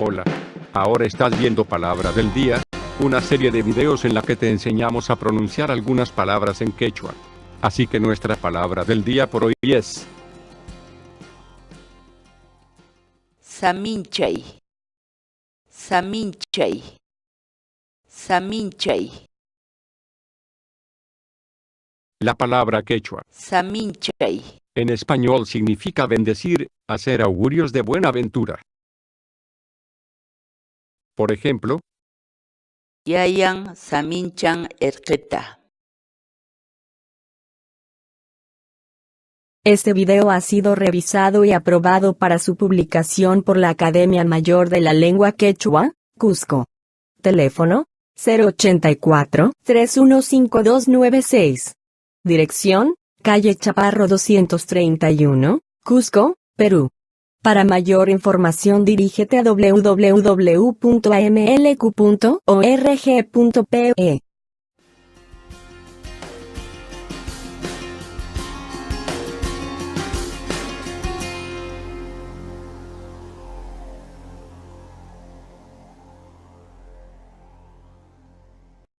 Hola. Ahora estás viendo Palabra del Día, una serie de videos en la que te enseñamos a pronunciar algunas palabras en quechua. Así que nuestra palabra del día por hoy es Saminchay, Saminchay, Saminchay, la palabra quechua. Saminchay, En español significa bendecir, hacer augurios de buena ventura. Por ejemplo, Yayan Saminchan Erqueta. Este video ha sido revisado y aprobado para su publicación por la Academia Mayor de la Lengua Quechua, Cusco. Teléfono: 084-315296. Dirección: Calle Chaparro 231, Cusco, Perú. Para mayor información dirígete a www.amlq.org.pe.